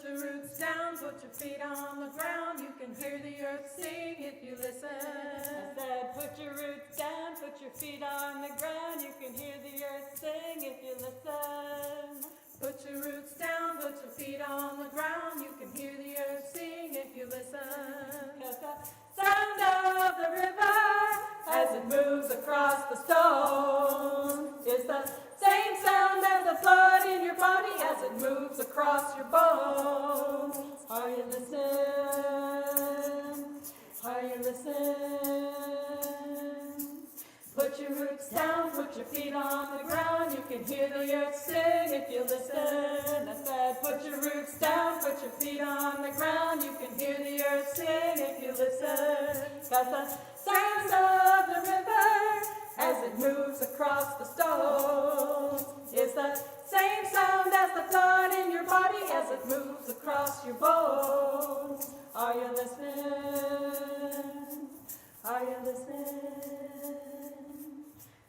your roots down, put your feet on the ground. You can hear the earth sing if you listen. I said, put your roots down, put your feet on the ground. You can hear the earth sing if you listen. Put your roots down, put your feet on the ground. You can hear the earth sing if you listen. 'Cause the sound of the river as it moves across the stone is the same sound as the blood in your body as it moves across your bones. Are you listening? Are you listening? Put your roots down, put your feet on the ground. You can hear the earth sing if you listen. I said, put your roots down, put your feet on the ground. You can hear the earth sing if you listen. 'Cause the sound of the river as it moves across the stones is the same sound as the blood in your body as it moves across your bones. Are you listening? Are you listening?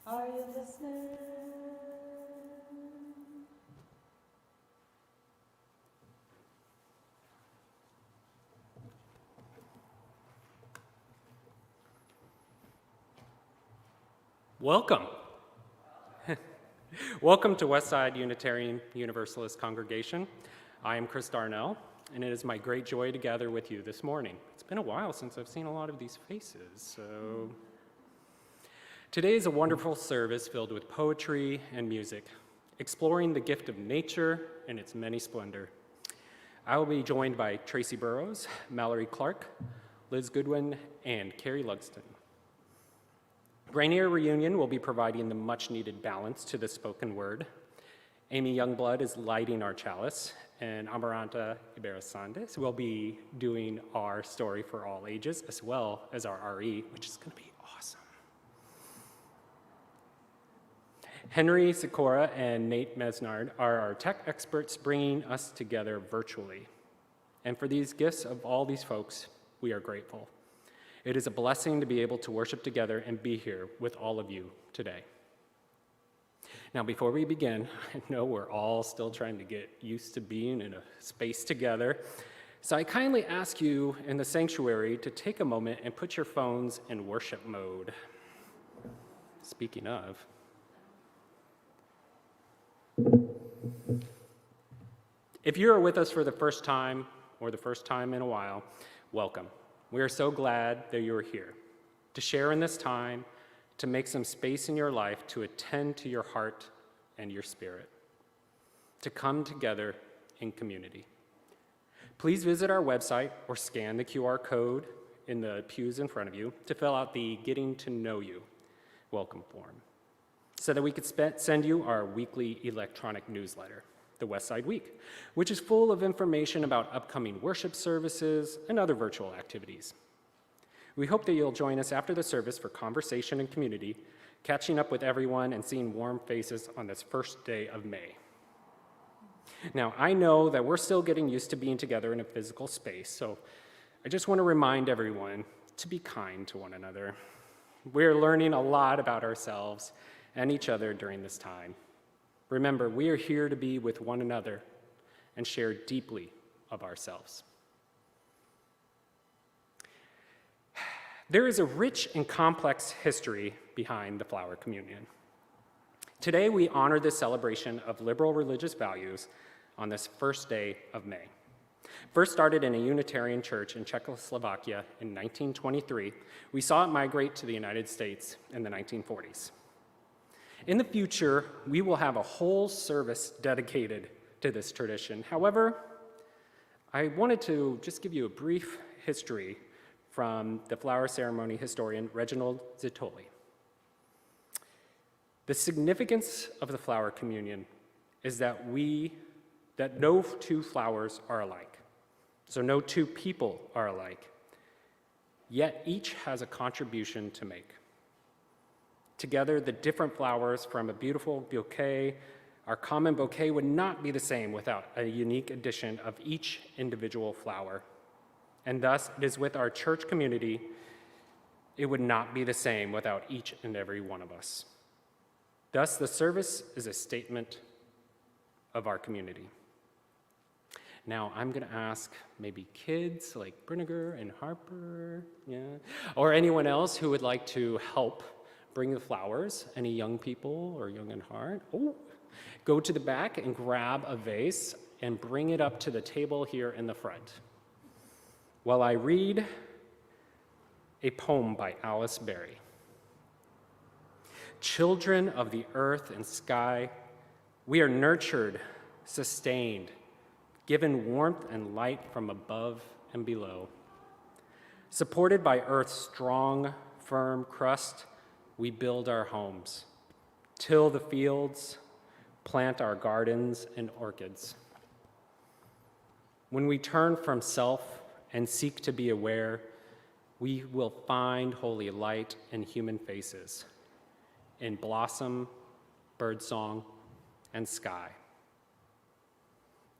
Are you listening? Welcome. Welcome to Westside Unitarian Universalist Congregation. I am Chris Darnell, and it is my great joy to gather with you this morning. It's been a while since I've seen a lot of these faces, so... Today is a wonderful service filled with poetry and music, exploring the gift of nature and its many splendor. I will be joined by Tracy Burrows, Mallory Clark, Liz Goodwin, and Carrie Lugston. Rainier Reunion will be providing the much-needed balance to the spoken word. Amy Youngblood is lighting our chalice, and Amaranta Iberas-Sandes will be doing our story for all ages, as well as our RE, which is going to be awesome. Henry Sikora and Nate Mesnard are our tech experts bringing us together virtually. And for these gifts of all these folks, we are grateful. It is a blessing to be able to worship together and be here with all of you today. Now, before we begin, I know we're all still trying to get used to being in a space together. So I kindly ask you in the sanctuary to take a moment and put your phones in worship mode. Speaking of, if you are with us for the first time or the first time in a while, welcome. We are so glad that you are here to share in this time, to make some space in your life to attend to your heart and your spirit, to come together in community. Please visit our website or scan the QR code in the pews in front of you to fill out the Getting to Know You welcome form so that we could send you our weekly electronic newsletter, the Westside Week, which is full of information about upcoming worship services and other virtual activities. We hope that you'll join us after the service for conversation and community, catching up with everyone and seeing warm faces on this first day of May. Now, I know that we're still getting used to being together in a physical space, so I just want to remind everyone to be kind to one another. We're learning a lot about ourselves and each other during this time. Remember, we are here to be with one another and share deeply of ourselves. There is a rich and complex history behind the flower communion. Today, we honor the celebration of liberal religious values on this first day of May. First started in a Unitarian church in Czechoslovakia in 1923, we saw it migrate to the United States in the 1940s. In the future, we will have a whole service dedicated to this tradition. However, I wanted to just give you a brief history from the flower ceremony historian Reginald Zitoli. The significance of the flower communion is that no two flowers are alike. So no two people are alike, yet each has a contribution to make. Together, the different flowers from a beautiful bouquet, our common bouquet, would not be the same without a unique addition of each individual flower. And thus, it is with our church community, it would not be the same without each and every one of us. Thus, the service is a statement of our community. Now, I'm going to ask maybe kids like Brinegar and Harper, or anyone else who would like to help bring the flowers. Any young people or young in heart? Go to the back and grab a vase and bring it up to the table here in the front. While I read a poem by Alice Berry. Children of the earth and sky, we are nurtured, sustained, given warmth and light from above and below. Supported by earth's strong, firm crust, we build our homes, till the fields, plant our gardens and orchids. When we turn from self and seek to be aware, we will find holy light in human faces, in blossom, birdsong, and sky.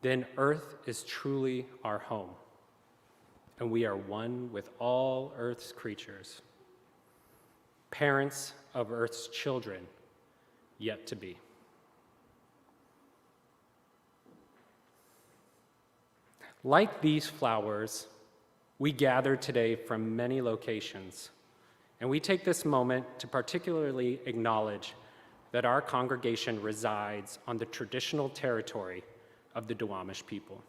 Then earth is truly our home, and we are one with all earth's creatures, parents of earth's children yet to be. Like these flowers, we gather today from many locations, and we take this moment to particularly acknowledge that our congregation resides on the traditional territory of the Duwamish people.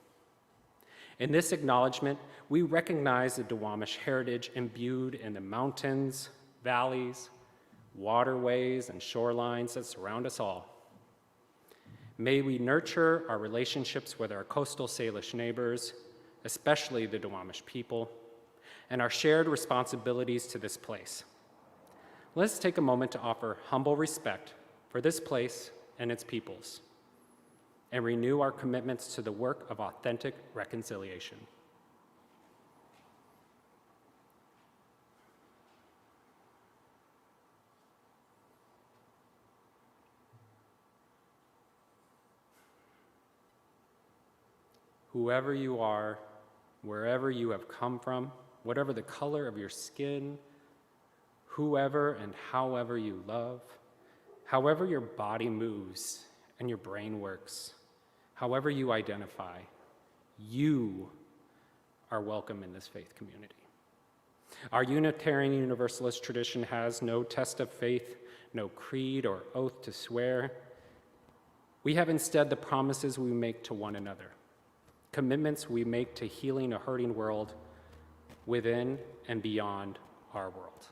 In this acknowledgement, we recognize the Duwamish heritage imbued in the mountains, valleys, waterways, and shorelines that surround us all. May we nurture our relationships with our coastal Salish neighbors, especially the Duwamish people, and our shared responsibilities to this place. Let's take a moment to offer humble respect for this place and its peoples, and renew our commitments to the work of authentic reconciliation. Whoever you are, wherever you have come from, whatever the color of your skin, whoever and however you love, however your body moves and your brain works, however you identify, you are welcome in this faith community. Our Unitarian Universalist tradition has no test of faith, no creed or oath to swear. We have instead the promises we make to one another, commitments we make to healing a hurting world within and beyond our world.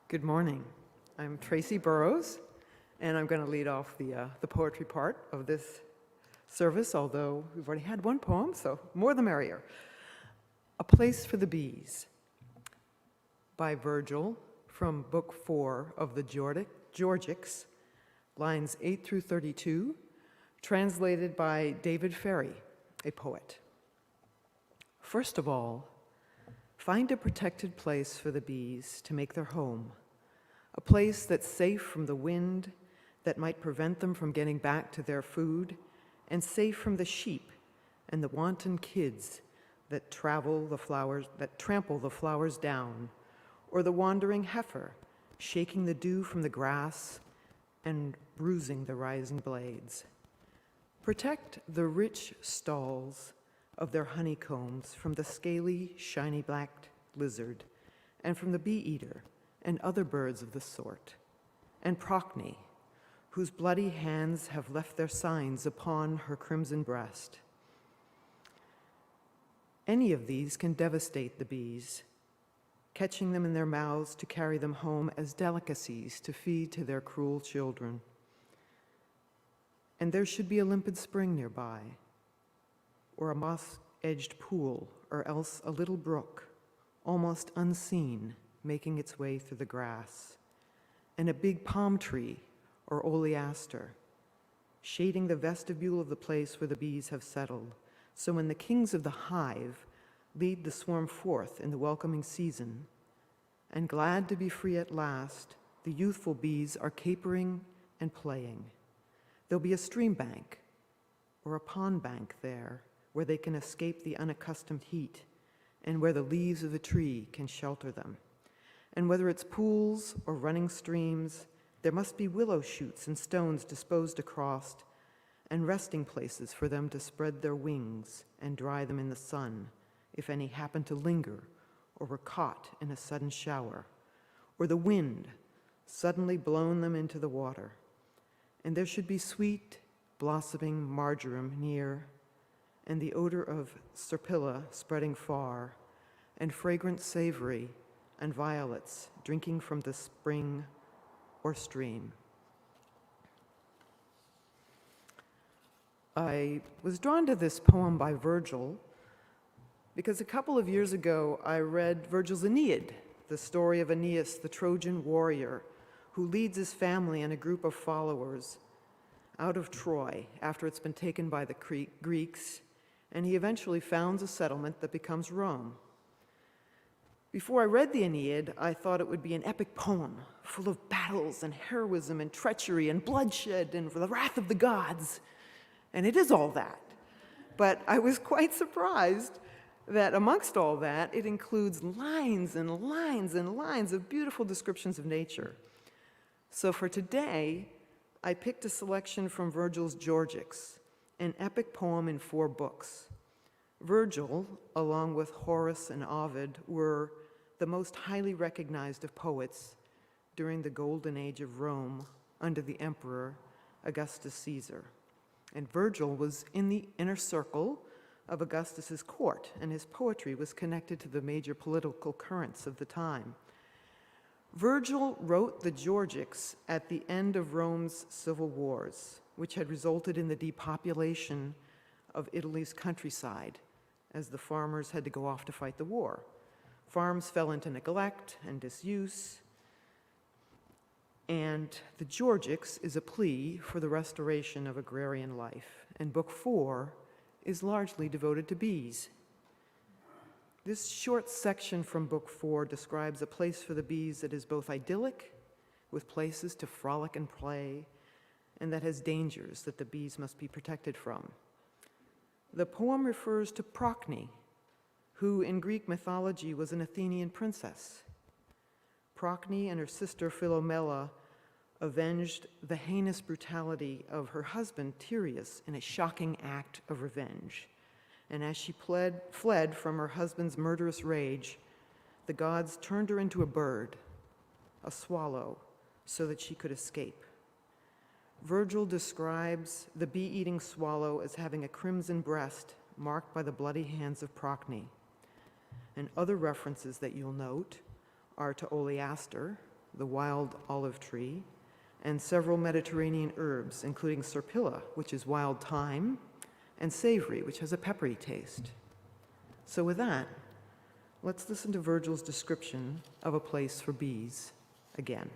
Good morning. I'm Tracy Burrows, and I'm going to lead off the poetry part of this service, although we've already had one poem, so more the merrier. A Place for the Bees by Virgil from Book 4 of the Georgics, lines 8 through 32, translated by David Ferry, a poet. First of all, find a protected place for the bees to make their home, a place that's safe from the wind that might prevent them from getting back to their food, and safe from the sheep and the wanton kids that trample the flowers down, or the wandering heifer shaking the dew from the grass and bruising the rising blades. Protect the rich stalls of their honeycombs from the scaly, shiny black lizard, and from the bee-eater and other birds of the sort, and Procne, whose bloody hands have left their signs upon her crimson breast. Any of these can devastate the bees, catching them in their mouths to carry them home as delicacies to feed to their cruel children. And there should be a limpid spring nearby, or a moss-edged pool, or else a little brook, almost unseen, making its way through the grass, and a big palm tree or oleaster, shading the vestibule of the place where the bees have settled, so when the kings of the hive lead the swarm forth in the welcoming season, and glad to be free at last, the youthful bees are capering and playing. There'll be a stream bank or a pond bank there where they can escape the unaccustomed heat and where the leaves of the tree can shelter them. And whether it's pools or running streams, there must be willow shoots and stones disposed across, and resting places for them to spread their wings and dry them in the sun, if any happen to linger or were caught in a sudden shower, or the wind suddenly blown them into the water. And there should be sweet, blossoming marjoram near, and the odor of serpilla spreading far, and fragrant savory, and violets drinking from the spring or stream. I was drawn to this poem by Virgil because a couple of years ago I read Virgil's Aeneid, the story of Aeneas, the Trojan warrior, who leads his family and a group of followers out of Troy after it's been taken by the Greeks, and he eventually founds a settlement that becomes Rome. Before I read the Aeneid, I thought it would be an epic poem full of battles and heroism and treachery and bloodshed and the wrath of the gods. And it is all that. But I was quite surprised that amongst all that, it includes lines and lines and lines of beautiful descriptions of nature. So for today, I picked a selection from Virgil's Georgics, an epic poem in 4 books. Virgil, along with Horace and Ovid, were the most highly recognized of poets during the golden age of Rome under the emperor Augustus Caesar. And Virgil was in the inner circle of Augustus's court, and his poetry was connected to the major political currents of the time. Virgil wrote the Georgics at the end of Rome's civil wars, which had resulted in the depopulation of Italy's countryside as the farmers had to go off to fight the war. Farms fell into neglect and disuse, and the Georgics is a plea for the restoration of agrarian life, and Book 4 is largely devoted to bees. This short section from Book 4 describes a place for the bees that is both idyllic, with places to frolic and play, and that has dangers that the bees must be protected from. The poem refers to Procne, who in Greek mythology was an Athenian princess. Procne and her sister Philomela avenged the heinous brutality of her husband Tereus in a shocking act of revenge. And as she fled from her husband's murderous rage, the gods turned her into a bird, a swallow, so that she could escape. Virgil describes the bee-eating swallow as having a crimson breast marked by the bloody hands of Procne. And other references that you'll note are to oleaster, the wild olive tree, and several Mediterranean herbs, including serpilla, which is wild thyme, and savory, which has a peppery taste. So with that, let's listen to Virgil's description of a place for bees again.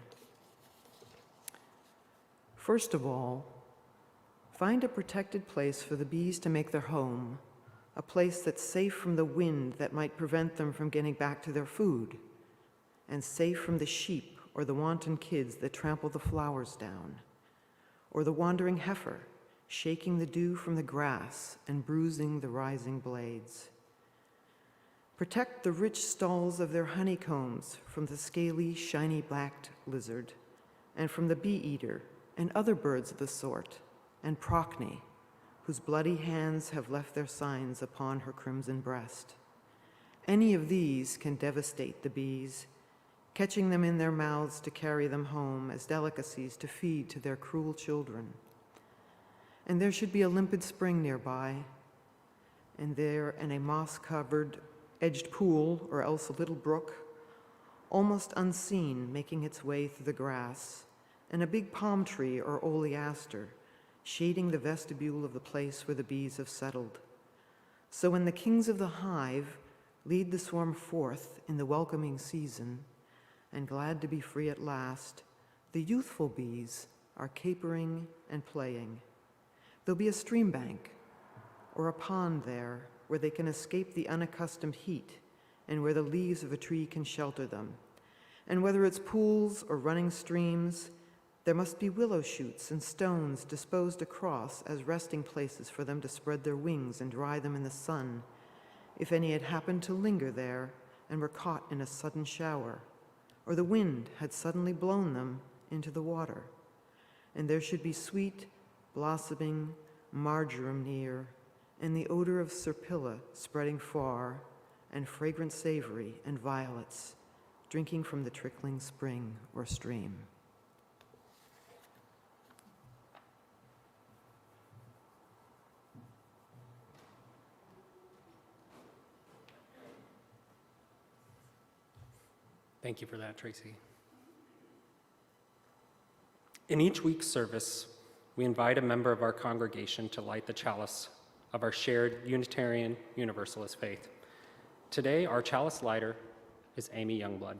First of all, find a protected place for the bees to make their home, a place that's safe from the wind that might prevent them from getting back to their food, and safe from the sheep or the wanton kids that trample the flowers down, or the wandering heifer shaking the dew from the grass and bruising the rising blades. Protect the rich stalls of their honeycombs from the scaly, shiny-backed lizard, and from the bee-eater and other birds of the sort, and Procne, whose bloody hands have left their signs upon her crimson breast. Any of these can devastate the bees, catching them in their mouths to carry them home as delicacies to feed to their cruel children. And there should be a limpid spring nearby, and there in a moss-covered, edged pool, or else a little brook, almost unseen, making its way through the grass, and a big palm tree or oleaster, shading the vestibule of the place where the bees have settled. So when the kings of the hive lead the swarm forth in the welcoming season, and glad to be free at last, the youthful bees are capering and playing. There'll be a stream bank or a pond there where they can escape the unaccustomed heat and where the leaves of a tree can shelter them. And whether it's pools or running streams, there must be willow shoots and stones disposed across as resting places for them to spread their wings and dry them in the sun, if any had happened to linger there and were caught in a sudden shower, or the wind had suddenly blown them into the water, and there should be sweet, blossoming marjoram near, and the odor of serpilla spreading far, and fragrant savory and violets drinking from the trickling spring or stream. Thank you for that, Tracy. In each week's service, we invite a member of our congregation to light the chalice of our shared Unitarian Universalist faith. Today, our chalice lighter is Amy Youngblood.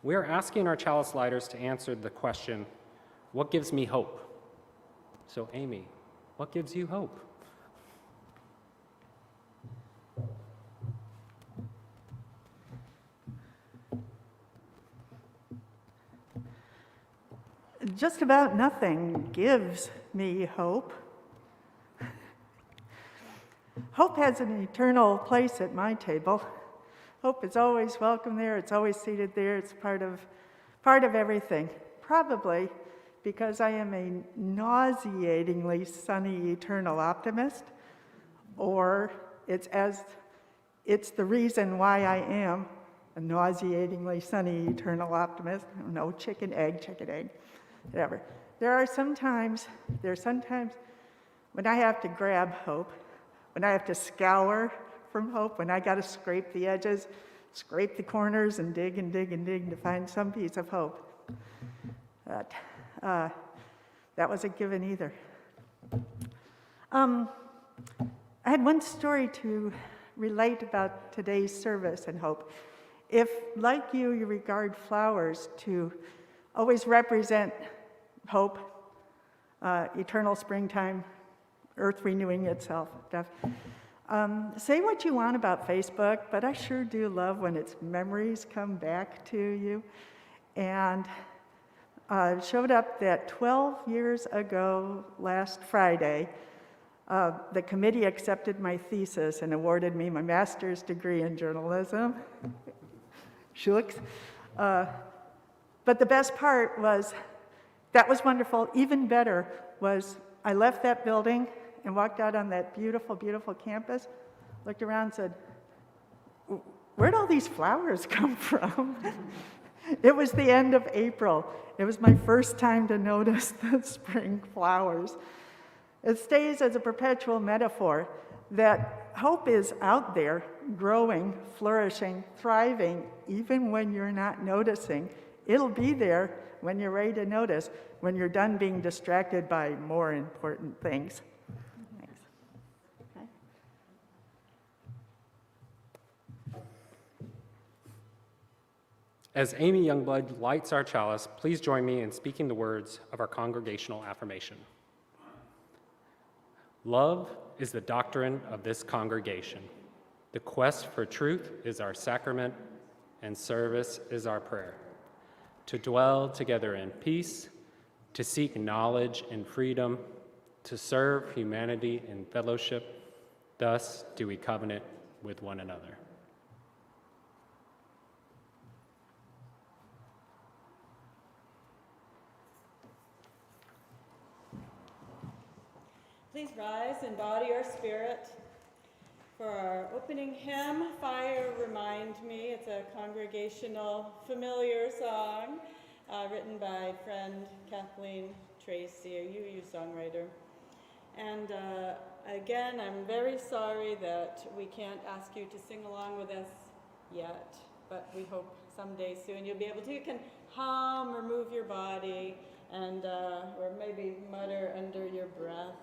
We are asking our chalice lighters to answer the question, what gives me hope? So Amy, what gives you hope? Just about nothing gives me hope. Hope has an eternal place at my table. Hope is always welcome there. It's always seated there. It's part of everything. Probably because I am a nauseatingly sunny eternal optimist, or it's the reason why I am a nauseatingly sunny eternal optimist. I don't know, chicken, egg, whatever. There's sometimes when I have to grab hope, when I have to scour from hope, when I got to scrape the edges, scrape the corners, and dig to find some piece of hope. But that wasn't given either. I had one story to relate about today's service and hope. If, like you regard flowers to always represent hope, eternal springtime, earth renewing itself, stuff. Say what you want about Facebook, but I sure do love when its memories come back to you. And it showed up that 12 years ago, last Friday, the committee accepted my thesis and awarded me my master's degree in journalism. Shucks. But the best part was, that was wonderful. Even better was I left that building and walked out on that beautiful, beautiful campus, looked around and said, where'd all these flowers come from? It was the end of April. It was my first time to notice the spring flowers. It stays as a perpetual metaphor that hope is out there, growing, flourishing, thriving, even when you're not noticing. It'll be there when you're ready to notice, when you're done being distracted by more important things. Thanks. Okay. As Amy Youngblood lights our chalice, please join me in speaking the words of our congregational affirmation. Love is the doctrine of this congregation. The quest for truth is our sacrament, and service is our prayer. To dwell together in peace, to seek knowledge in freedom, to serve humanity in fellowship, thus do we covenant with one another. Please rise and body our spirit for our opening hymn, Fire Remind Me. It's a congregational familiar song written by friend Kathleen Tracy, a UU songwriter. And again, I'm very sorry that we can't ask you to sing along with us yet, but we hope someday soon you'll be able to. You can hum or move your body and or maybe mutter under your breath.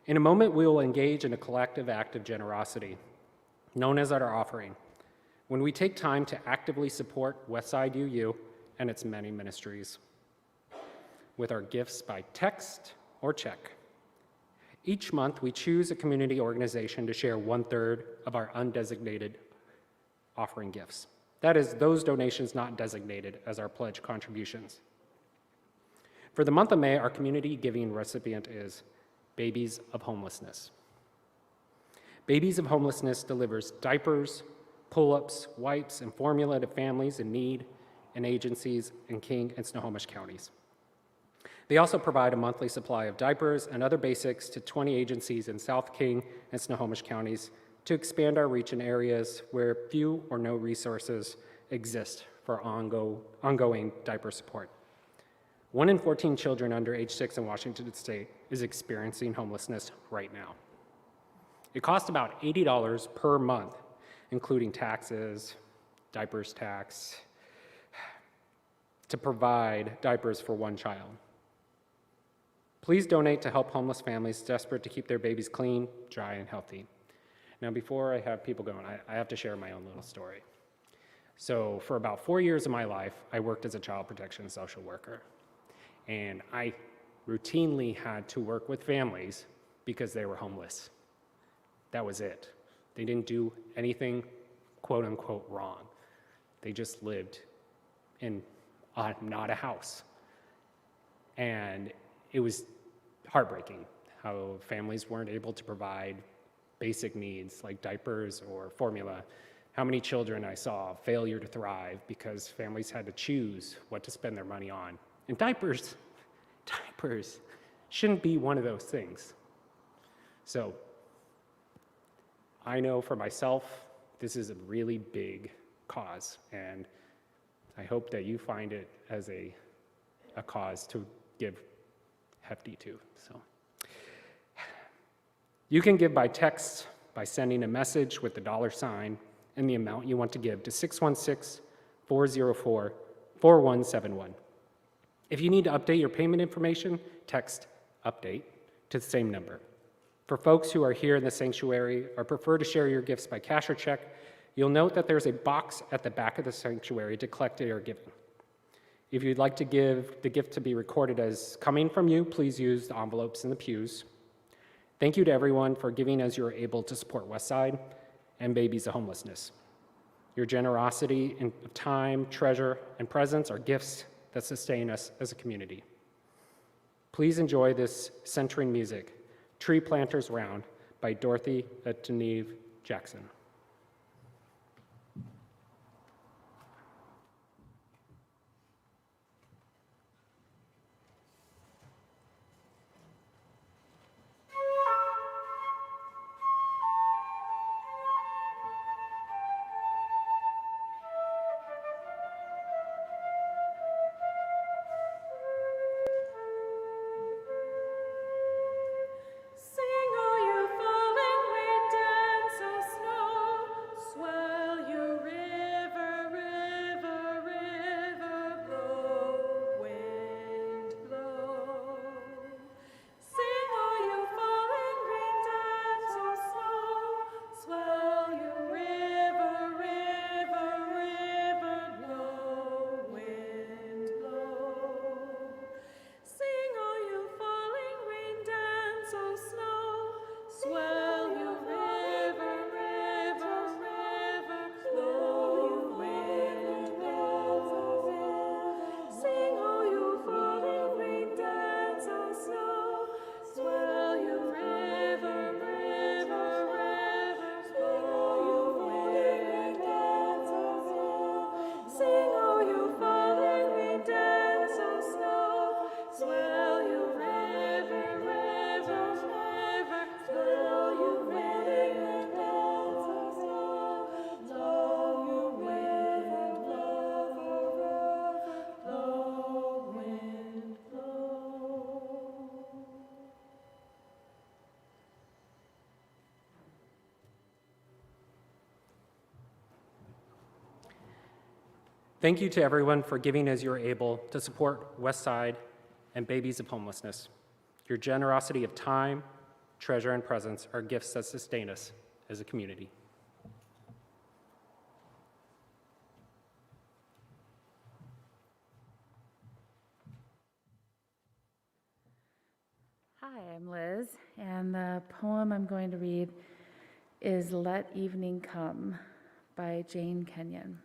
In a moment, we will engage in a collective act of generosity, known as our offering, when we take time to actively support Westside UU and its many ministries with our gifts by text or check. Each month, we choose a community organization to share 1/3 of our undesignated offering gifts. That is, those donations not designated as our pledge contributions. For the month of May, our community giving recipient is Babies of Homelessness. Babies of Homelessness delivers diapers, pull-ups, wipes, and formula to families in need and agencies in King and Snohomish counties. They also provide a monthly supply of diapers and other basics to 20 agencies in South King and Snohomish counties to expand our reach in areas where few or no resources exist for ongoing diaper support. 1 in 14 children under age 6 in Washington State is experiencing homelessness right now. It costs about $80 per month, including taxes, diapers tax, to provide diapers for one child. Please donate to help homeless families desperate to keep their babies clean, dry, and healthy. Now, before I have people going, I have to share my own little story. So for about 4 years of my life, I worked as a child protection social worker. And I routinely had to work with families because they were homeless. That was it. They didn't do anything, quote unquote, wrong. They just lived in not a house. And it was heartbreaking how families weren't able to provide basic needs like diapers or formula. How many children I saw failure to thrive because families had to choose what to spend their money on. And diapers shouldn't be one of those things. So I know for myself, this is a really big cause, and I hope that you find it as a cause to give hefty to. So you can give by text by sending a message with the $sign and the amount you want to give to 616-404-4171. If you need to update your payment information, text update to the same number. For folks who are here in the sanctuary or prefer to share your gifts by cash or check, you'll note that there's a box at the back of the sanctuary to collect your giving. If you'd like to give the gift to be recorded as coming from you, please use the envelopes in the pews. Thank you to everyone for giving as you're able to support Westside and Babies of Homelessness. Your generosity of time, treasure, and presence are gifts that sustain us as a community. Please enjoy this centering music, Tree Planters Round by Dorothy Aeneid Jackson. Sing, all you falling rain, dance, O snow, swell you river, river, river, blow, wind, blow. Sing, all you falling rain, dance, O snow, swell you river, river, river, blow, wind, blow. Sing, all you falling rain, dance, O snow, swell you river, river, river, blow you wind, blow. Sing, all you falling rain, dance, O snow, swell you river, river, river, blow you wind, dance, O snow. Sing, all you falling rain, dance, O snow, swell you river, river, river, blow you wind, dance, O snow, blow you wind, blow, wind, blow. Thank you to everyone for giving as you're able to support Westside and Babies of Homelessness. Your generosity of time, treasure, and presence are gifts that sustain us as a community. Hi, I'm Liz, and the poem I'm going to read is Let Evening Come by Jane Kenyon.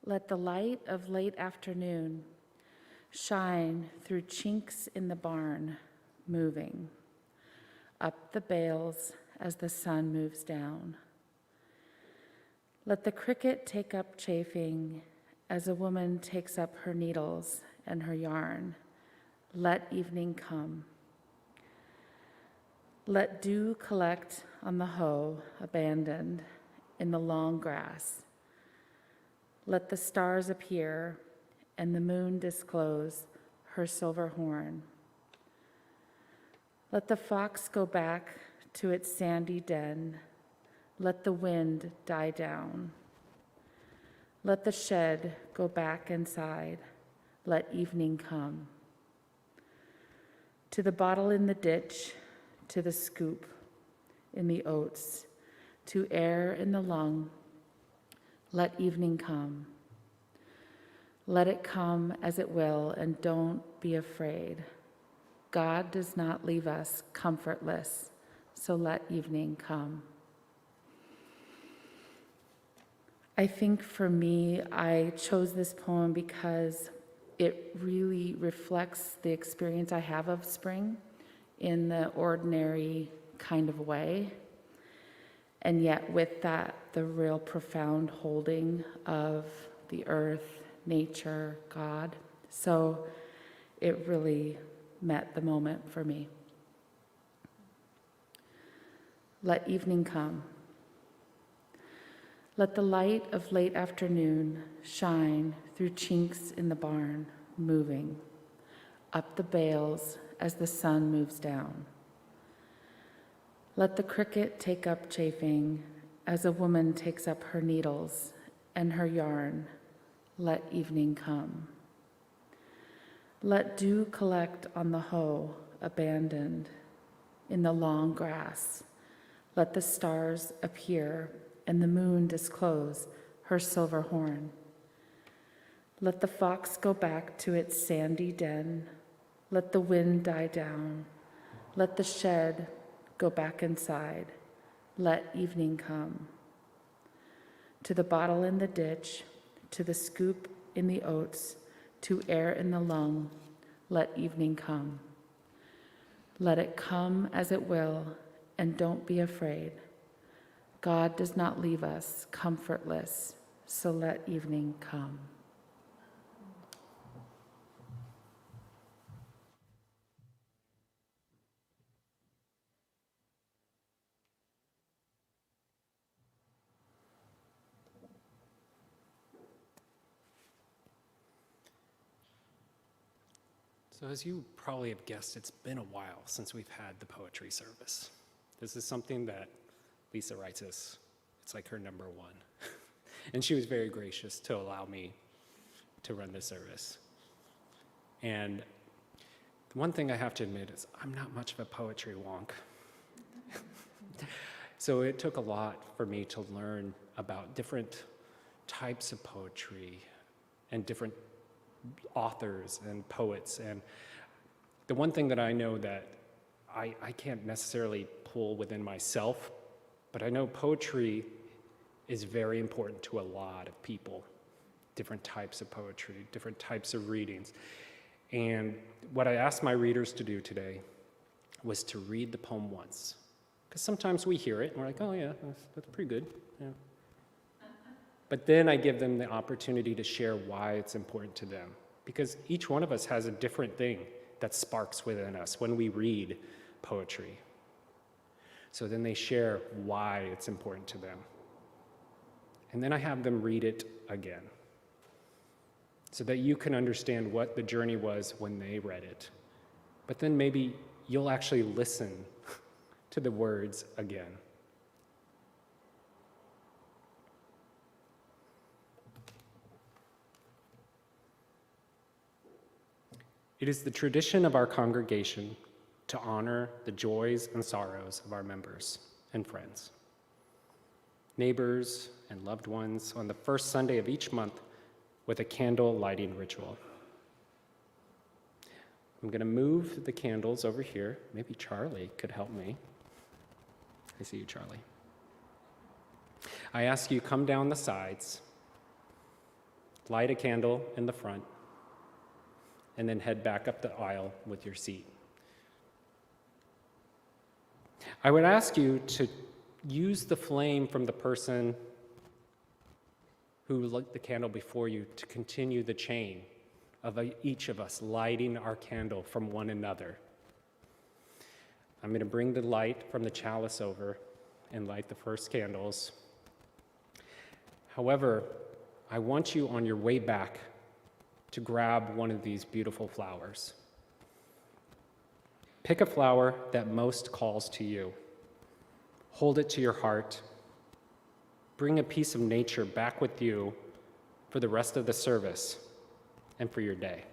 Let the light of late afternoon shine through chinks in the barn, moving up the bales as the sun moves down. Let the cricket take up chafing as a woman takes up her needles and her yarn. Let evening come. Let dew collect on the hoe abandoned in the long grass. Let the stars appear and the moon disclose her silver horn. Let the fox go back to its sandy den. Let the wind die down. Let the shed go back inside. Let evening come. To the bottle in the ditch, to the scoop in the oats, to air in the lung, let evening come. Let it come as it will, and don't be afraid. God does not leave us comfortless, so let evening come. I think for me, I chose this poem because it really reflects the experience I have of spring in the ordinary kind of way. And yet with that, the real profound holding of the earth, nature, God. So it really met the moment for me. Let evening come. Let the light of late afternoon shine through chinks in the barn, moving up the bales as the sun moves down. Let the cricket take up chafing as a woman takes up her needles and her yarn. Let evening come. Let dew collect on the hoe abandoned in the long grass. Let the stars appear and the moon disclose her silver horn. Let the fox go back to its sandy den. Let the wind die down. Let the shed go back inside. Let evening come. To the bottle in the ditch, to the scoop in the oats, to air in the lung, let evening come. Let it come as it will, and don't be afraid. God does not leave us comfortless, so let evening come. So as you probably have guessed, it's been a while since we've had the poetry service. This is something that Lisa writes us. It's like her number one. And she was very gracious to allow me to run the service. And the one thing I have to admit is I'm not much of a poetry wonk. So it took a lot for me to learn about different types of poetry and different authors and poets. And the one thing that I know that I can't necessarily pull within myself, but I know poetry is very important to a lot of people, different types of poetry, different types of readings. And what I asked my readers to do today was to read the poem once. Because sometimes we hear it and we're like, oh yeah, that's pretty good. Yeah. But then I give them the opportunity to share why it's important to them. Because each one of us has a different thing that sparks within us when we read poetry. So then they share why it's important to them. And then I have them read it again, so that you can understand what the journey was when they read it. But then maybe you'll actually listen to the words again. It is the tradition of our congregation to honor the joys and sorrows of our members and friends, neighbors, and loved ones on the first Sunday of each month with a candle lighting ritual. I'm going to move the candles over here. Maybe Charlie could help me. I see you, Charlie. I ask you, come down the sides, light a candle in the front, and then head back up the aisle with your seat. I would ask you to use the flame from the person who lit the candle before you to continue the chain of each of us lighting our candle from one another. I'm going to bring the light from the chalice over and light the first candles. However, I want you on your way back to grab one of these beautiful flowers. Pick a flower that most calls to you. Hold it to your heart. Bring a piece of nature back with you for the rest of the service and for your day.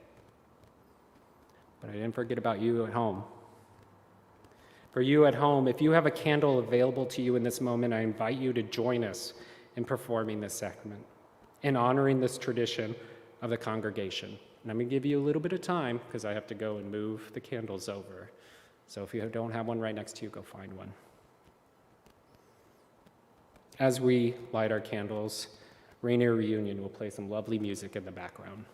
But I didn't forget about you at home. For you at home, if you have a candle available to you in this moment, I invite you to join us in performing this sacrament and honoring this tradition of the congregation. And I'm going to give you a little bit of time because I have to go and move the candles over. So if you don't have one right next to you, go find one. As we light our candles, Rainier Reunion will play some lovely music in the background.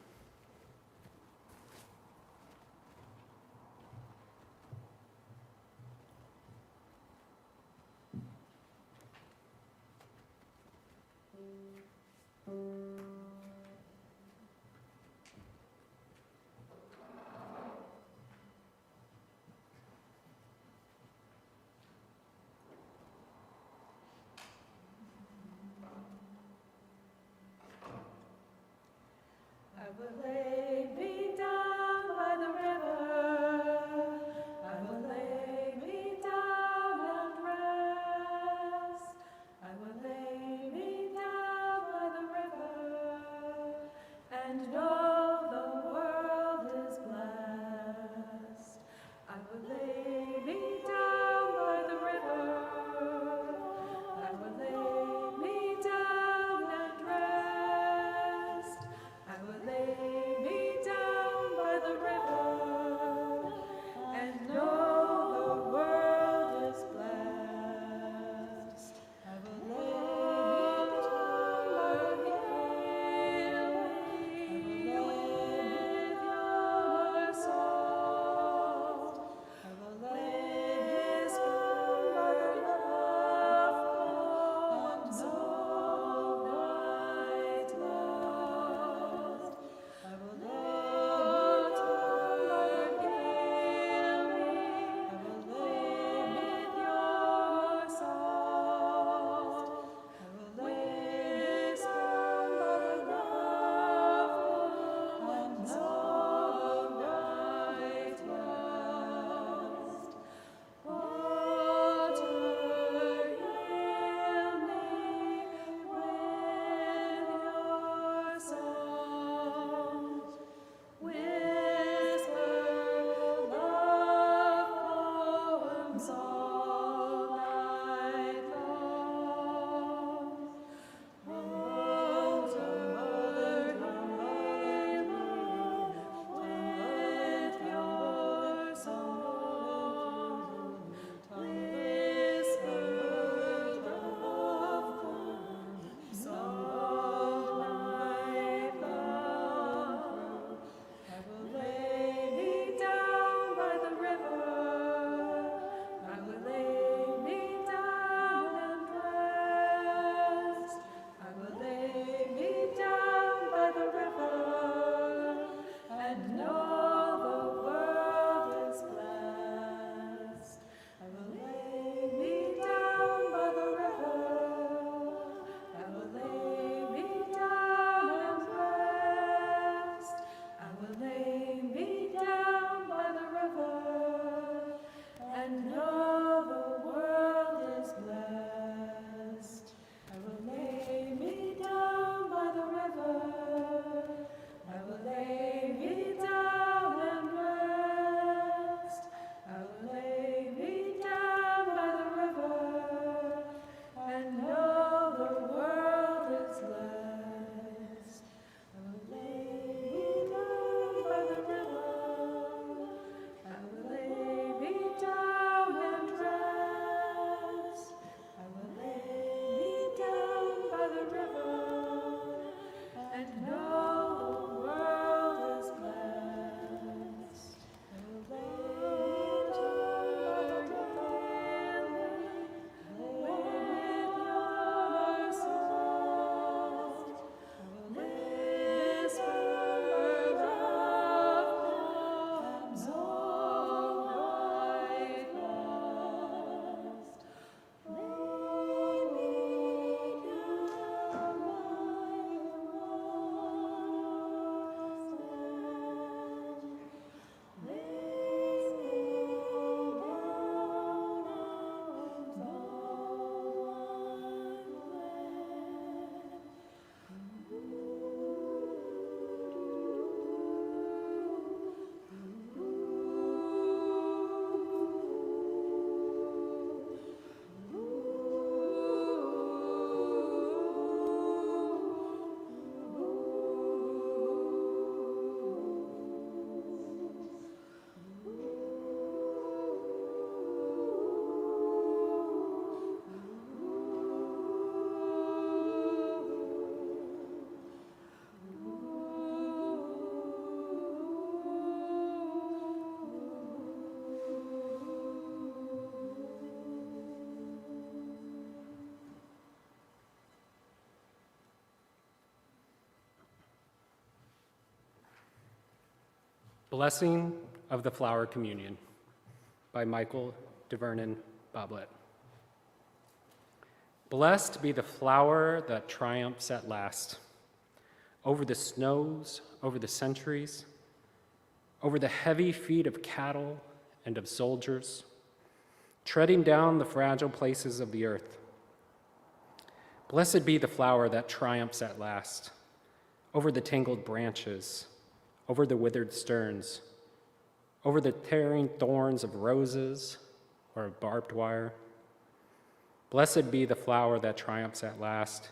I will lay me down by the river. I will lay me down and rest. I will lay me down by the river and know the world is blessed. I will lay me down by the river. I will lay me down and rest. I will lay Blessing of the Flower Communion by Michael DeVernon Boblet. Blessed be the flower that triumphs at last, over the snows, over the centuries, over the heavy feet of cattle and of soldiers, treading down the fragile places of the earth. Blessed be the flower that triumphs at last, over the tangled branches, over the withered sterns, over the tearing thorns of roses or of barbed wire. Blessed be the flower that triumphs at last,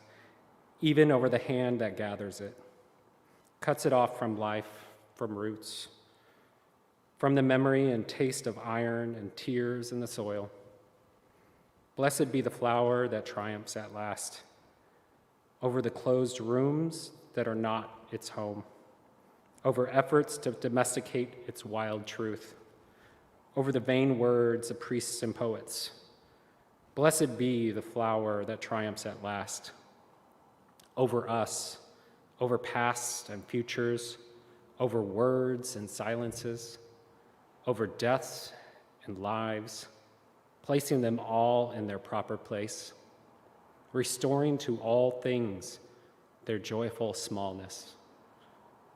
even over the hand that gathers it, cuts it off from life, from roots, from the memory and taste of iron and tears in the soil. Blessed be the flower that triumphs at last, over the closed rooms that are not its home, over efforts to domesticate its wild truth, over the vain words of priests and poets. Blessed be the flower that triumphs at last, over us, over pasts and futures, over words and silences, over deaths and lives, placing them all in their proper place, restoring to all things their joyful smallness.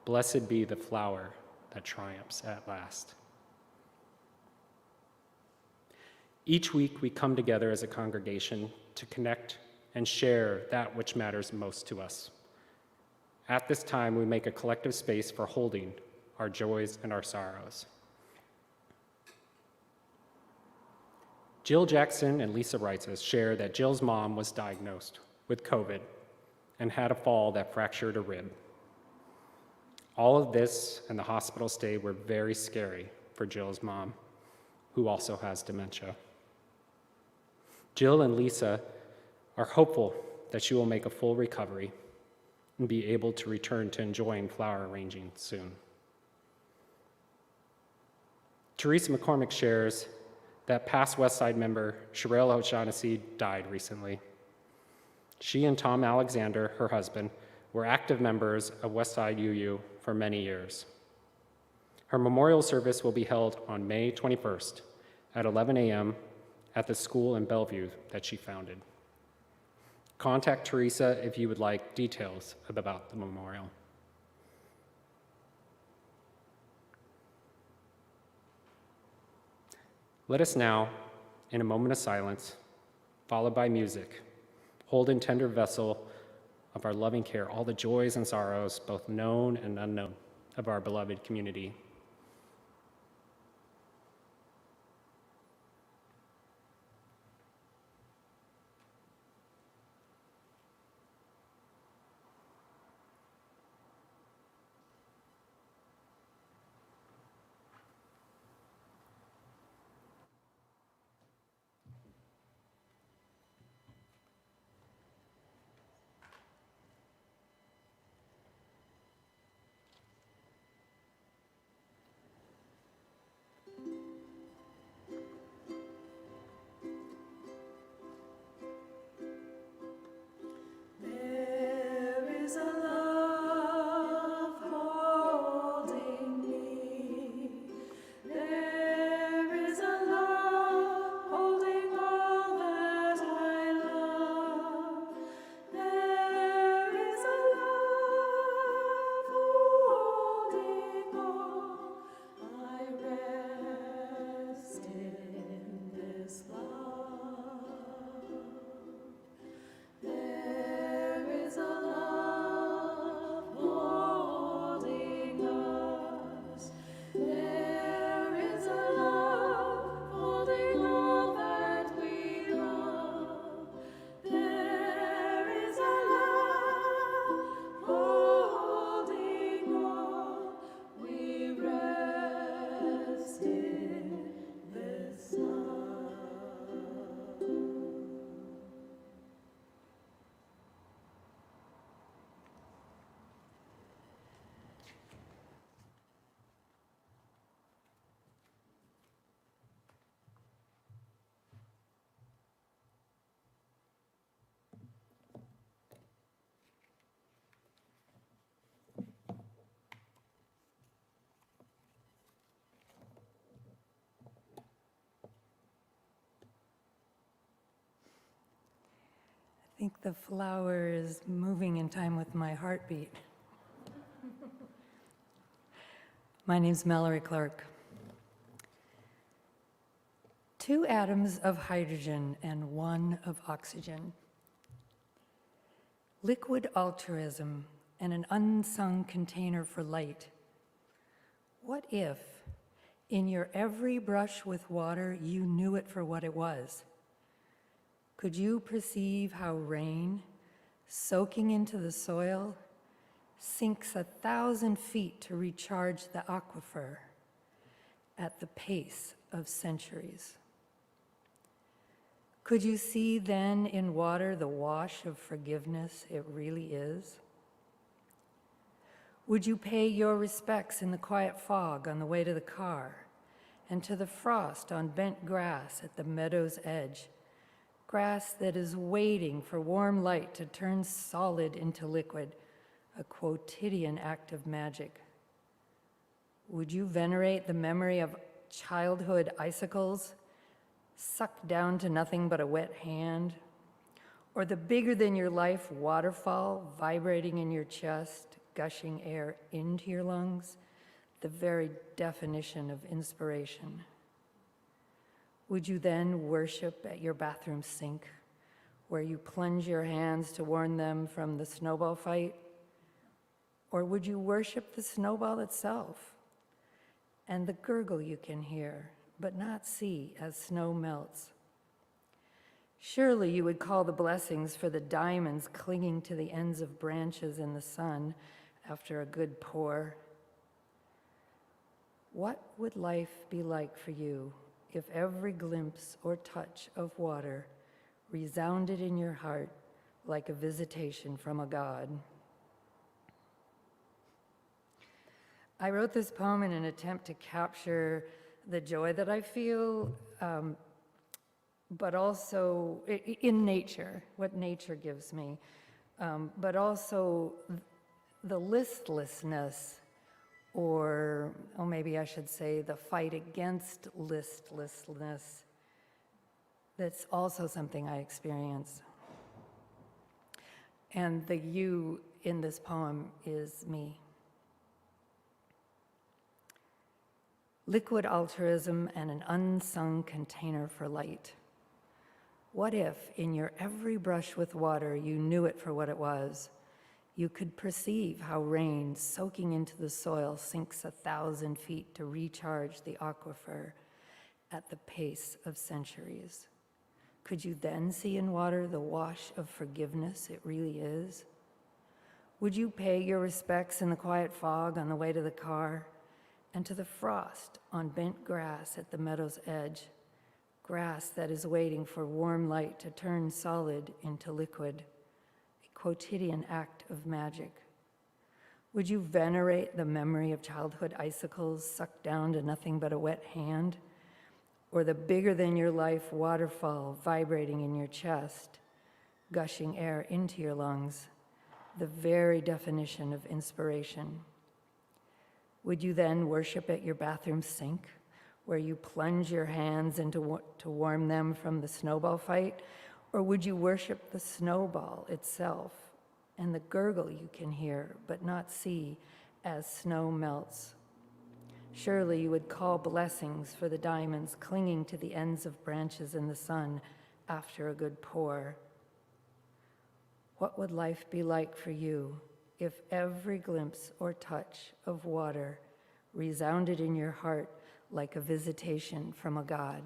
Blessed be the flower that triumphs at last. Each week we come together as a congregation to connect and share that which matters most to us. At this time, we make a collective space for holding our joys and our sorrows. Jill Jackson and Lisa Reitzes share that Jill's mom was diagnosed with COVID and had a fall that fractured a rib. All of this and the hospital stay were very scary for Jill's mom, who also has dementia. Jill and Lisa are hopeful that she will make a full recovery and be able to return to enjoying flower arranging soon. Teresa McCormick shares that past Westside member Sherelle O'Shaughnessy died recently. She and Tom Alexander, her husband, were active members of Westside UU for many years. Her memorial service will be held on May 21st at 11 a.m. at the school in Bellevue that she founded. Contact Teresa if you would like details about the memorial. Let us now, in a moment of silence, followed by music, hold in tender vessel of our loving care all the joys and sorrows, both known and unknown, of our beloved community. think the flower is moving in time with my heartbeat. My name's Mallory Clark. 2 atoms of hydrogen and 1 of oxygen. Liquid altruism and an unsung container for light. What if, in your every brush with water, you knew it for what it was? Could you perceive how rain, soaking into the soil, sinks 1,000 feet to recharge the aquifer at the pace of centuries? Could you see then in water the wash of forgiveness it really is? Would you pay your respects in the quiet fog on the way to the car, and to the frost on bent grass at the meadow's edge, grass that is waiting for warm light to turn solid into liquid, a quotidian act of magic? Would you venerate the memory of childhood icicles, sucked down to nothing but a wet hand, or the bigger-than-your-life waterfall vibrating in your chest, gushing air into your lungs, the very definition of inspiration? Would you then worship at your bathroom sink, where you plunge your hands to warm them from the snowball fight? Or would you worship the snowball itself and the gurgle you can hear but not see as snow melts? Surely you would call the blessings for the diamonds clinging to the ends of branches in the sun after a good pour. What would life be like for you if every glimpse or touch of water resounded in your heart like a visitation from a god? I wrote this poem in an attempt to capture the joy that I feel, but also in nature, what nature gives me, but also the listlessness, or maybe I should say the fight against listlessness, that's also something I experience. And the you in this poem is me. Liquid altruism and an unsung container for light. What if, in your every brush with water, you knew it for what it was? You could perceive how rain, soaking into the soil, sinks 1,000 feet to recharge the aquifer at the pace of centuries. Could you then see in water the wash of forgiveness it really is? Would you pay your respects in the quiet fog on the way to the car, and to the frost on bent grass at the meadow's edge, grass that is waiting for warm light to turn solid into liquid, a quotidian act of magic? Would you venerate the memory of childhood icicles sucked down to nothing but a wet hand, or the bigger-than-your-life waterfall vibrating in your chest, gushing air into your lungs, the very definition of inspiration? Would you then worship at your bathroom sink, where you plunge your hands to warm them from the snowball fight? Or would you worship the snowball itself and the gurgle you can hear but not see as snow melts? Surely you would call blessings for the diamonds clinging to the ends of branches in the sun after a good pour. What would life be like for you if every glimpse or touch of water resounded in your heart like a visitation from a god?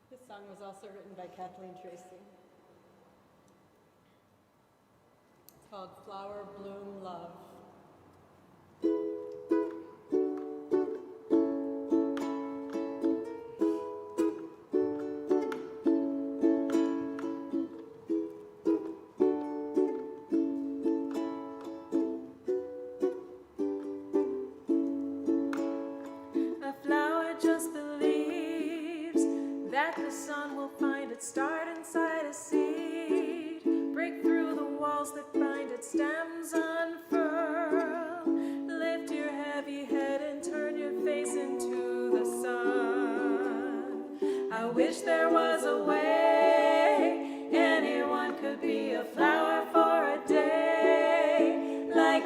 This song was also written by Kathleen Tracy. It's called Flower, Bloom, Love.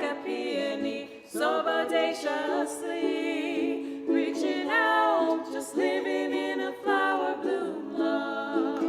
a peony, so bodaciously reaching out, just living in a flower bloom love.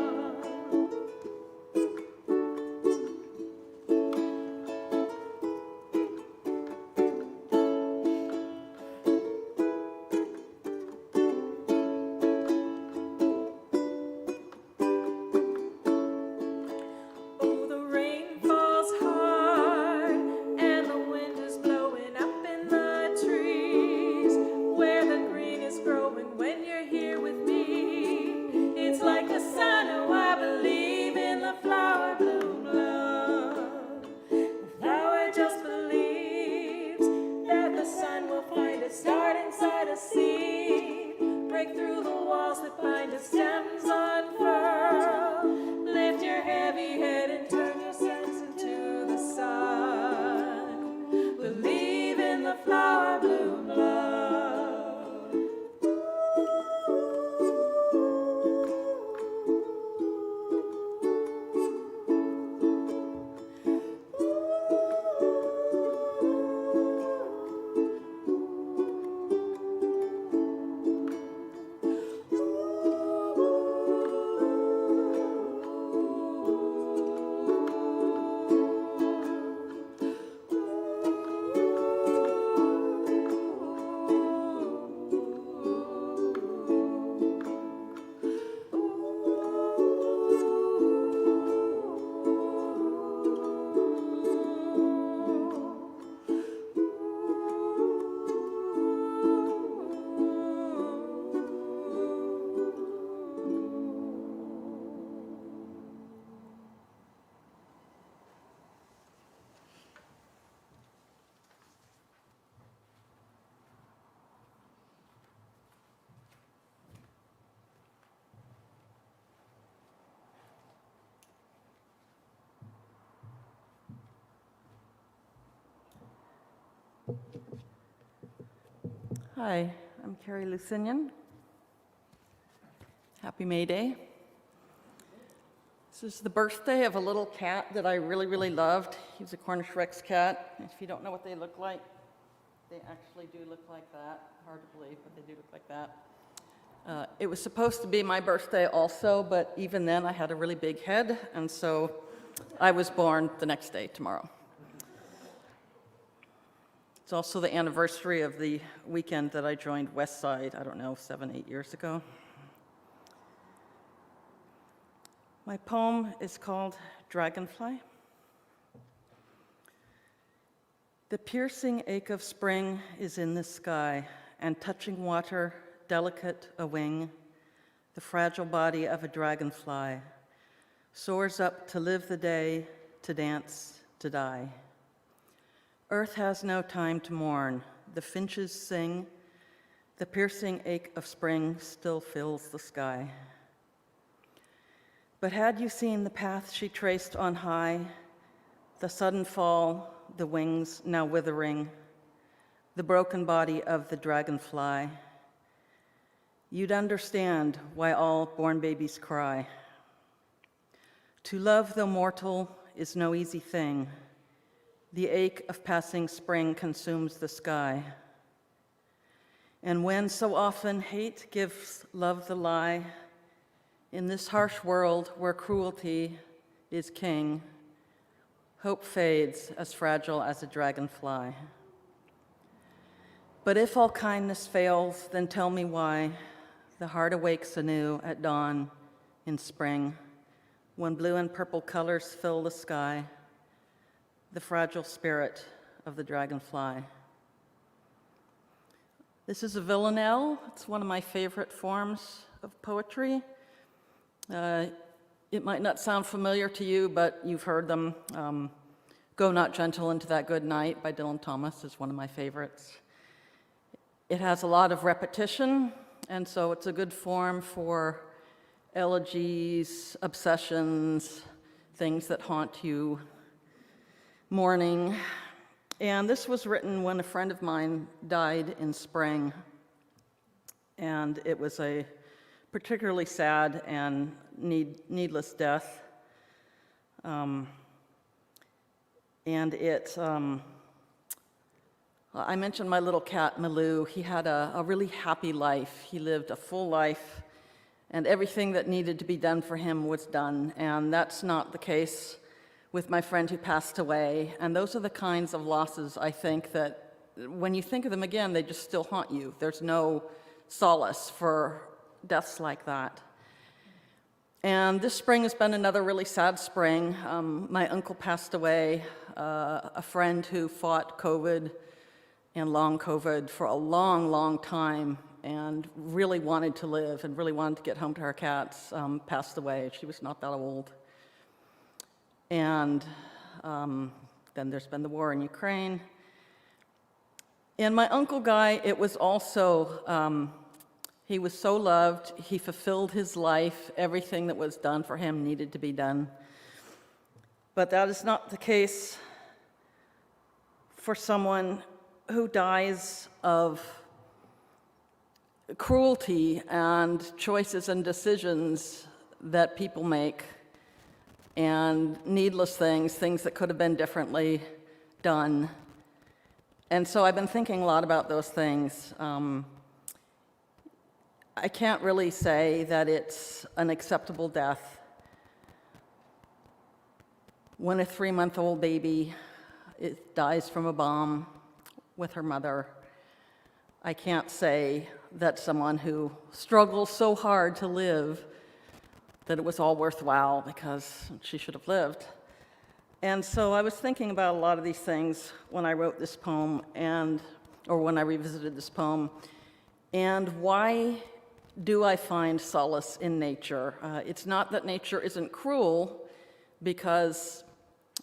Oh, the rain falls hard and the wind is blowing up in the trees where the green is growing when you're here with me. It's like the sun, oh, I believe in the flower bloom love. The flower just believes that the sun will find a start inside a seed, break through the walls that bind its stems unfurl. Lift your heavy head and turn your sense into the sun. Believe in the flower bloom love. Hi, I'm Carrie Lucinian. Happy May Day. This is the birthday of a little cat that I really, really loved. He was a Cornish Rex cat. If you don't know what they look like, they actually do look like that. Hard to believe, but they do look like that. It was supposed to be my birthday also, but even then I had a really big head, and so I was born the next day, tomorrow. It's also the anniversary of the weekend that I joined Westside, I don't know, 7, 8 years ago. My poem is called Dragonfly. The piercing ache of spring is in the sky, and touching water, delicate a wing, the fragile body of a dragonfly soars up to live the day, to dance, to die. Earth has no time to mourn. The finches sing. The piercing ache of spring still fills the sky. But had you seen the path she traced on high, the sudden fall, the wings now withering, the broken body of the dragonfly, you'd understand why all born babies cry. To love, though mortal, is no easy thing. The ache of passing spring consumes the sky. And when so often hate gives love the lie, in this harsh world where cruelty is king, hope fades as fragile as a dragonfly. But if all kindness fails, then tell me why the heart awakes anew at dawn in spring, when blue and purple colors fill the sky, the fragile spirit of the dragonfly. This is a villanelle. It's one of my favorite forms of poetry. It might not sound familiar to you, but you've heard them. Go Not Gentle Into That Good Night by Dylan Thomas is one of my favorites. It has a lot of repetition, and so it's a good form for elegies, obsessions, things that haunt you, mourning. And this was written when a friend of mine died in spring, and it was a particularly sad and needless death. And it I mentioned my little cat, Milou. He had a really happy life. He lived a full life, and everything that needed to be done for him was done. And that's not the case with my friend who passed away. And those are the kinds of losses, I think, that when you think of them again, they just still haunt you. There's no solace for deaths like that. And this spring has been another really sad spring. My uncle passed away, a friend who fought COVID and long COVID for a long, long time and really wanted to live and really wanted to get home to her cats, passed away. She was not that old. And then there's been the war in Ukraine. And my Uncle Guy, it was also, he was so loved, he fulfilled his life, everything that was done for him needed to be done. But that is not the case for someone who dies of cruelty and choices and decisions that people make, and needless things that could have been differently done. And so I've been thinking a lot about those things. I can't really say that it's an acceptable death. When a 3-month-old baby dies from a bomb with her mother, I can't say that someone who struggles so hard to live, that it was all worthwhile because she should have lived. And so I was thinking about a lot of these things when I wrote this poem, or when I revisited this poem. And why do I find solace in nature? It's not that nature isn't cruel, because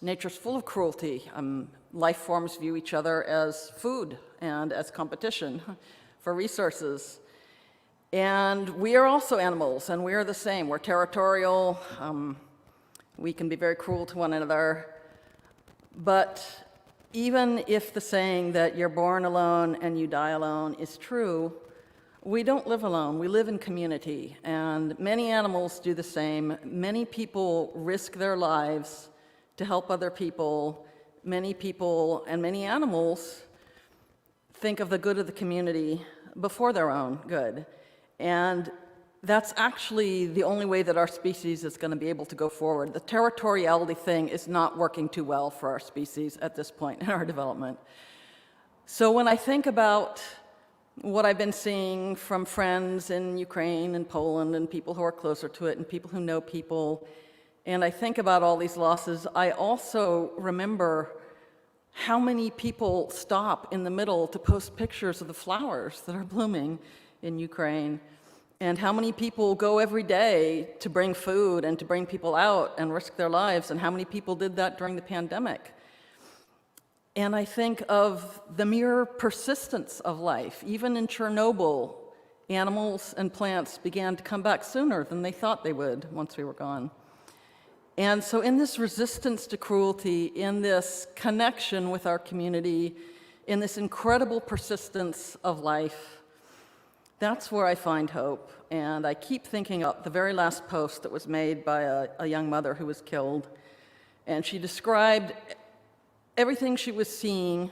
nature's full of cruelty. Life forms view each other as food and as competition for resources. And we are also animals, and we are the same. We're territorial. We can be very cruel to one another. But even if the saying that you're born alone and you die alone is true, we don't live alone. We live in community, and many animals do the same. Many people risk their lives to help other people. Many people and many animals think of the good of the community before their own good. And that's actually the only way that our species is going to be able to go forward. The territoriality thing is not working too well for our species at this point in our development. So when I think about what I've been seeing from friends in Ukraine and Poland and people who are closer to it and people who know people, and I think about all these losses, I also remember how many people stop in the middle to post pictures of the flowers that are blooming in Ukraine, and how many people go every day to bring food and to bring people out and risk their lives, and how many people did that during the pandemic. And I think of the mere persistence of life. Even in Chernobyl, animals and plants began to come back sooner than they thought they would once we were gone. And so in this resistance to cruelty, in this connection with our community, in this incredible persistence of life, that's where I find hope. And I keep thinking of the very last post that was made by a young mother who was killed. And she described everything she was seeing,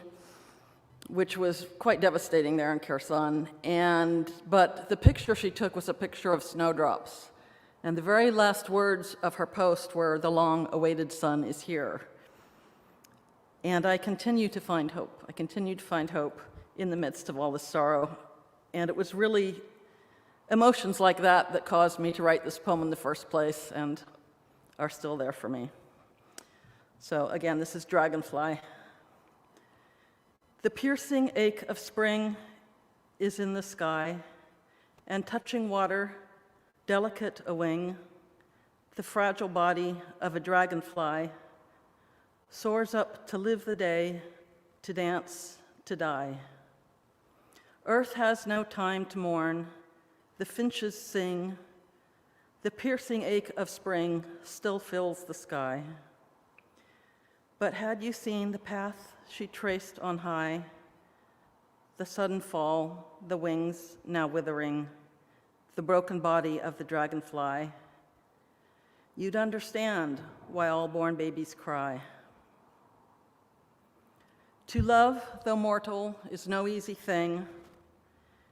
which was quite devastating there in Kherson. But the picture she took was a picture of snowdrops. And the very last words of her post were, "The long-awaited sun is here." And I continue to find hope. I continue to find hope in the midst of all this sorrow. And it was really emotions like that that caused me to write this poem in the first place and are still there for me. So again, this is Dragonfly. The piercing ache of spring is in the sky, and touching water, delicate a wing, the fragile body of a dragonfly soars up to live the day, to dance, to die. Earth has no time to mourn, the finches sing, the piercing ache of spring still fills the sky. But had you seen the path she traced on high, the sudden fall, the wings now withering, the broken body of the dragonfly, you'd understand why all born babies cry. To love, though mortal, is no easy thing.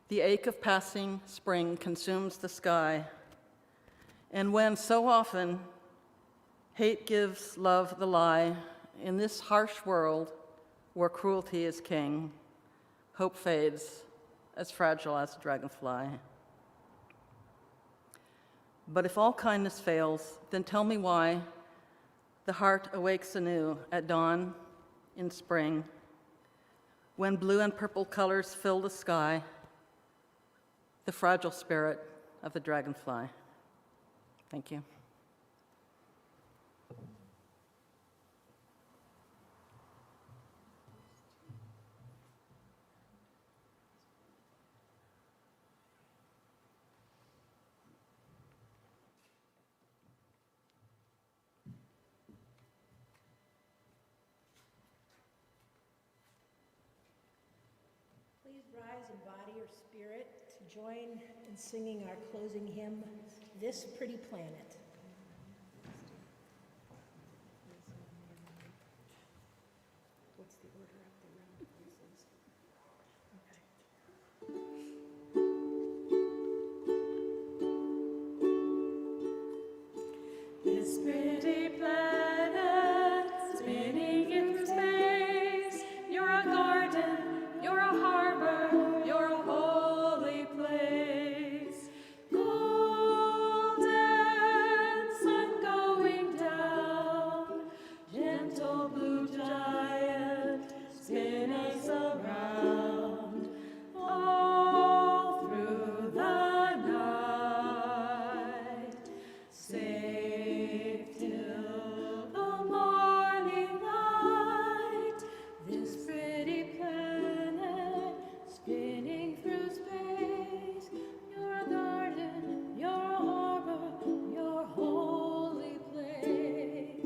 The ache of passing spring consumes the sky. And when so often hate gives love the lie, in this harsh world where cruelty is king, hope fades as fragile as a dragonfly. But if all kindness fails, then tell me why the heart awakes anew at dawn in spring, when blue and purple colors fill the sky, the fragile spirit of the dragonfly. Thank you. Please rise in body or spirit to join in singing our closing hymn, This Pretty Planet. What's the order of the round voices? Okay. This pretty planet, spinning in space, you're a garden, you're a harbor, you're a holy place. Golden sun going down, gentle blue giant spin us around, all through the night, safe till the morning light. This pretty planet spinning through space, you're a garden, you're a harbor, you're a holy place.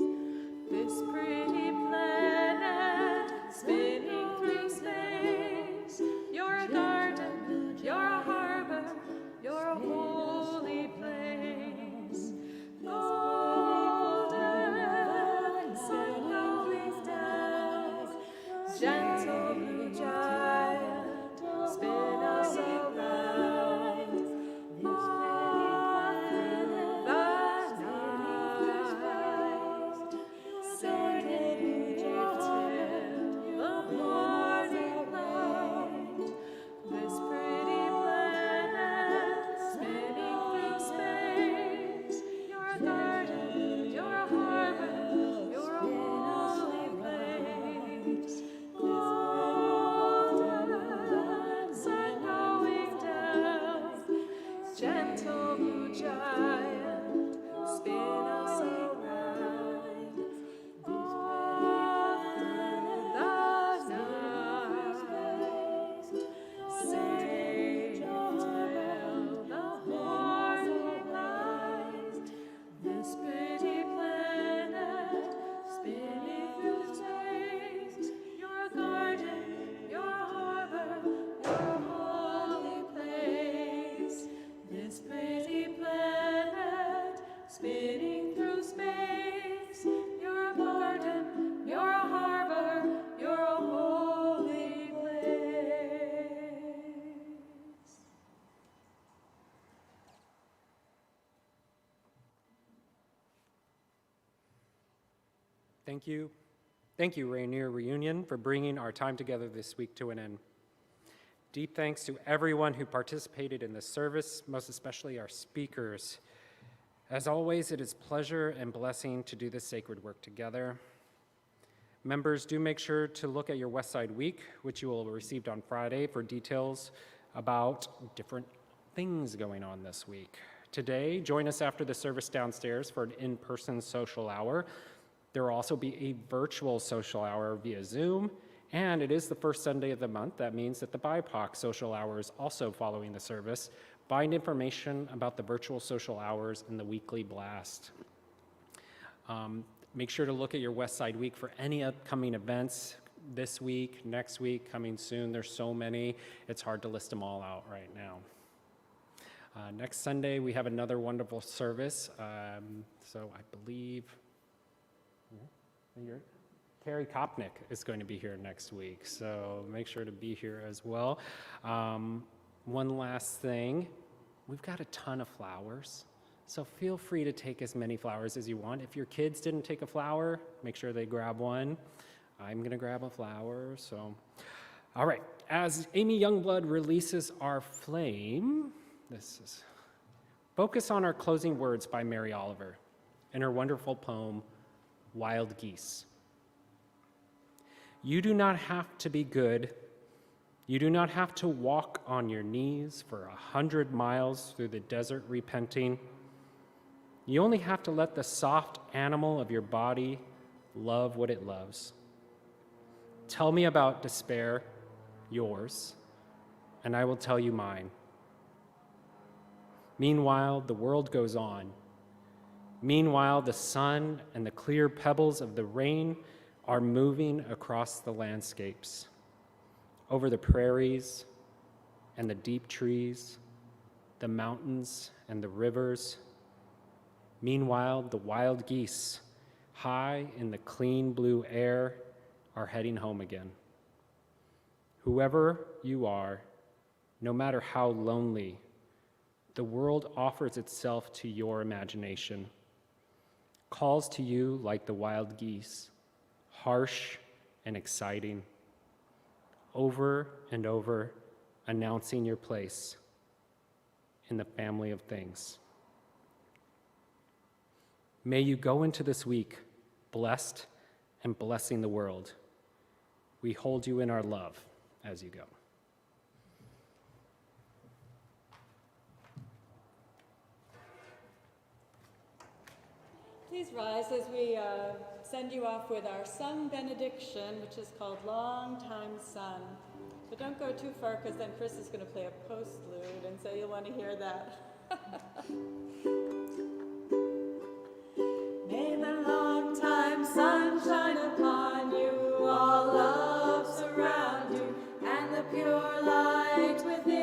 This pretty planet spinning through space, you're a garden, you're a harbor, you're a holy place. Golden sun going down, gentle blue giant, spin us around, all through the night, singing till the morning light. This pretty planet spinning through space, you're a garden, you're a harbor, you're a holy place. Golden sun going down, gentle blue giant, spin us around, all through the night, safe till the morning light. This pretty planet spinning through space, you're a garden, you're a harbor, you're a holy place. This pretty planet spinning through space, you're a garden, you're a harbor, you're a holy place. Thank you. Thank you, Rainier Reunion, for bringing our time together this week to an end. Deep thanks to everyone who participated in this service, most especially our speakers. As always, it is pleasure and blessing to do this sacred work together. Members, do make sure to look at your Westside Week, which you will have received on Friday, for details about different things going on this week. Today, join us after the service downstairs for an in-person social hour. There will also be a virtual social hour via Zoom, and it is the first Sunday of the month. That means that the BIPOC social hour is also following the service. Find information about the virtual social hours in the weekly blast. Make sure to look at your Westside Week for any upcoming events this week, next week, coming soon. There's so many, it's hard to list them all out right now. Next Sunday, we have another wonderful service. So I believe, Carrie Kopnick is going to be here next week, so make sure to be here as well. One last thing, we've got a ton of flowers, so feel free to take as many flowers as you want. If your kids didn't take a flower, make sure they grab one. I'm going to grab a flower, so. All right, as Amy Youngblood releases our flame, focus on our closing words by Mary Oliver in her wonderful poem, Wild Geese. You do not have to be good. You do not have to walk on your knees for 100 miles through the desert repenting. You only have to let the soft animal of your body love what it loves. Tell me about despair, yours, and I will tell you mine. Meanwhile, the world goes on. Meanwhile, the sun and the clear pebbles of the rain are moving across the landscapes, over the prairies and the deep trees, the mountains and the rivers. Meanwhile, the wild geese, high in the clean blue air, are heading home again. Whoever you are, no matter how lonely, the world offers itself to your imagination, calls to you like the wild geese, harsh and exciting, over and over announcing your place in the family of things. May you go into this week blessed and blessing the world. We hold you in our love as you go. Please rise as we send you off with our sung benediction, which is called Long Time Sun. But don't go too far, because then Chris is going to play a postlude, and so you'll want to hear that. May the long time sun shine upon you, all love surround you, and the pure light within